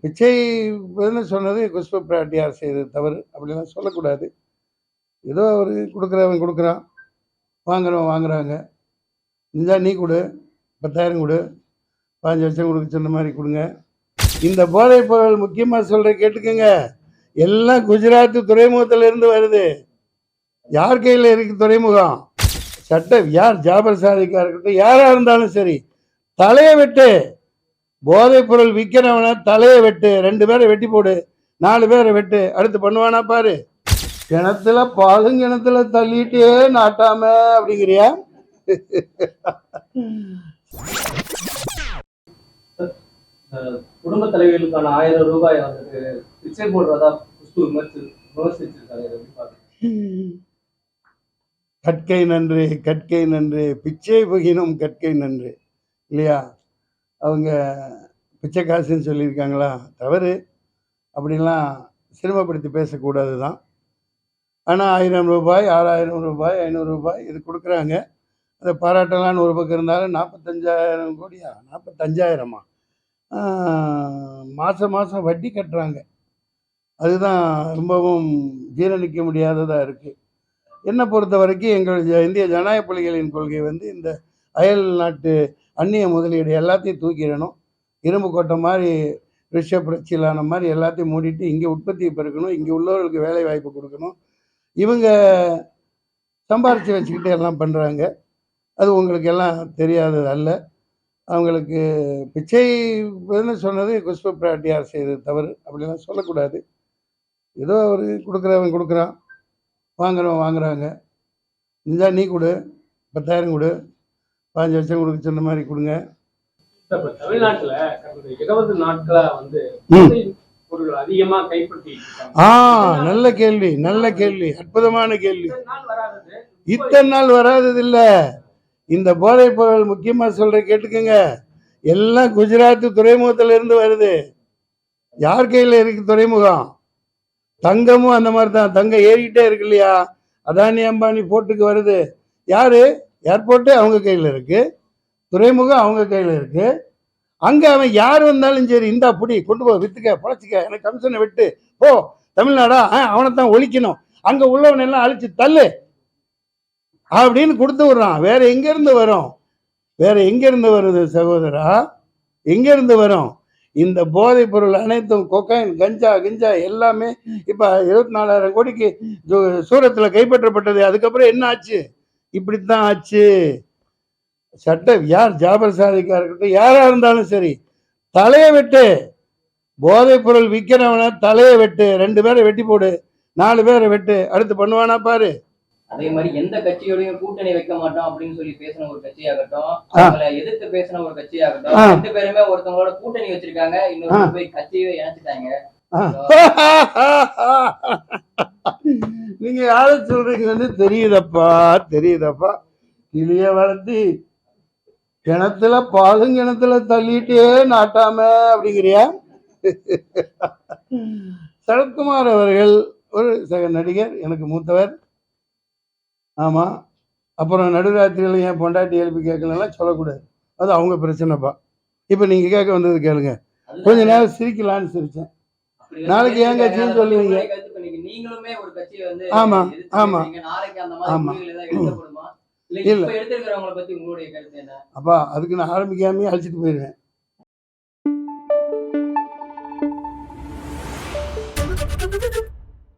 பிச்சை சொன்னது குஷ்பு பிராட்டியார் செய்தது தவறு அப்படிலாம் சொல்லக்கூடாது. ஏதோ அவர் கொடுக்குறவன் கொடுக்குறான், வாங்குறவன் வாங்குறாங்க. இந்தா நீ கொடு, 10,000 கொடு, 15,00,000 கொடுக்க சொன்ன மாதிரி கொடுங்க. இந்த போதைப் பொருள் முக்கியமாக சொல்கிறேன் கேட்டுக்கோங்க. எல்லாம் குஜராத் துறைமுகத்திலிருந்து வருது. யார் கையில் இருக்கு துறைமுகம்? சட்டம் யார் ஜாபர் சாதிக்கா இருக்கட்டும், யாராக இருந்தாலும் சரி, தலையை வெட்டு. போதைப் பொருள் விற்கிறவன தலையை வெட்டு. 2 பேரை வெட்டி போடு, 4 பேரை வெட்டு. அடுத்து பண்ணுவானா பாரு. கிணத்துல பாலும் கிணத்துல தள்ளிட்டே நாட்டாம அப்படிங்கிறியா? குடும்ப தலைவிகளுக்கான 1000 ரூபாய் வந்துட்டு பிச்சை போடுறதா விமர்சிச்சிருக்காங்க. கற்கை நன்று, கற்கை நன்று, பிச்சை புகினும் கற்கை நன்று இல்லையா? அவங்க பிச்சை காசுன்னு சொல்லியிருக்காங்களா? தவறு. அப்படிலாம் சிரமப்படுத்தி பேசக்கூடாது தான். ஆனால் 1000 ரூபாய், 6000 ரூபாய், 500 ரூபாய் இது கொடுக்குறாங்க. அதை பாராட்டலான்னு ஒரு பக்கம் இருந்தாலும் 45,000 கோடியா? 45,000மா? மாதம் மாதம் வட்டி கட்டுறாங்க. அதுதான் ரொம்பவும் ஜீரணிக்க முடியாததாக இருக்குது. என்னை பொறுத்த வரைக்கும் எங்கள் இந்திய ஜனநாயக புலிகளின் கொள்கை இந்த அயல் நாட்டு அந்நிய முதலீடு எல்லாத்தையும் தூக்கிடணும். இரும்பு கோட்டை மாதிரி ரிஷப் பிரச்சிலான மாதிரி எல்லாத்தையும் மூடிட்டு இங்கே உற்பத்தியை பெருக்கணும், இங்கே உள்ளவர்களுக்கு வேலை வாய்ப்பு கொடுக்கணும். இவங்க சம்பாரித்து வச்சுக்கிட்டு எல்லாம் பண்ணுறாங்க. அது உங்களுக்கு எல்லாம் தெரியாதது அல்ல. அவங்களுக்கு பிச்சை சொன்னது குஷ்பு பிராட்டியார் செய்தது தவறு அப்படிலாம் சொல்லக்கூடாது. ஏதோ அவர் கொடுக்குறவன் கொடுக்குறான், வாங்குறவன் வாங்குறாங்க. இந்தா நீ கொடு, 10,000 கொடு, 15,00,000 கொடுக்க சொன்ன மாதிரி கொடுங்க. தமிழ்நாட்டுல 20 நாட்களா பொருள் அதிகமா கைப்பற்றி. நல்ல கேள்வி, நல்ல கேள்வி, அற்புதமான கேள்வி. இத்தனை நாள் வராதது இல்ல. இந்த போதைப் பொருள் முக்கியமா சொல்றேன் கேட்டுக்கோங்க. எல்லாம் குஜராத் துறைமுகத்திலிருந்து வருது. யார் கையில் இருக்கு துறைமுகம்? தங்கமும் அந்த மாதிரி தான். தங்கம் ஏறிக்கிட்டே இருக்கு இல்லையா? அதானி அம்பானி போர்ட்டுக்கு வருது. யாரு? ஏர்போர்ட்டு அவங்க கையில் இருக்கு, துறைமுகம் அவங்க கையில் இருக்கு. அங்கே அவன் யார் வந்தாலும் சரி, இந்தா புடி, கொண்டு போ, வித்துக்க, பொழைச்சிக்க, எனக்கு கமிஷனை விட்டு போ, தமிழ்நாடா அவனை தான் ஒழிக்கணும், அங்கே உள்ளவன் எல்லாம் அழிச்சு தள்ளு அப்படின்னு கொடுத்து விடுறான். வேற எங்கேருந்து வரும்? வேற எங்கேருந்து வருது சகோதரா? எங்கேருந்து வரும்? இந்த போதைப் பொருள் அனைத்தும் கொக்கைன், கஞ்சா கிஞ்சா எல்லாமே இப்போ 24,000 கோடிக்கு சூரத்தில் கைப்பற்றப்பட்டது. அதுக்கப்புறம் என்ன ஆச்சு? இப்படித்தான் ஆச்சு. சட்டம் யார் ஜாபர் சாதிக்கா இருக்கட்டும், யாராக இருந்தாலும் சரி, தலையை வெட்டு. போதைப் பொருள் விற்கிறவன தலையை வெட்டு. 2 பேரை வெட்டி போடு, 4 பேரை வெட்டு. அடுத்து பண்ணுவானா பாரு. அதே மாதிரி எந்த கட்சியோடையும் கூட்டணி வைக்க மாட்டோம் அப்படின்னு சொல்லி பேசின ஒரு கட்சியாகட்டும், அவங்களை எதிர்த்து பேசின ஒரு கட்சியாகட்டும், 2 பேருமே ஒருத்தவங்களோட கூட்டணி வச்சிருக்காங்க, இன்னொரு போய் கட்சியை இணைச்சிட்டாங்க. நீங்க யார சொல்றீங்க தெரியுதப்பா, தெரியுதப்பா. கிளிய வளர்த்தி கிணத்துல பாலும் கிணத்துல தள்ளிட்டே நாட்டாம அப்படிங்கிறியா? சரத்குமார் அவர்கள் ஒரு நடிகர், எனக்கு மூத்தவர். ஆமாம். அப்புறம் நடுராத்திரியில் என் பொண்டாட்டி எழுப்பி கேட்கலாம் சொல்லக்கூடாது, அது அவங்க பிரச்சனைப்பா. இப்போ நீங்கள் கேட்க வந்தது கேளுங்க. கொஞ்ச நேரம் சிரிக்கலான்னு சிரித்தேன். நாளைக்கு ஏன் கட்சின்னு சொல்லுவீங்க? ஆமாம் ஆமாம் ஆமாம். இல்லை அப்பா, அதுக்கு நான் ஆரம்பிக்காமே அழைச்சிட்டு போயிடுவேன்.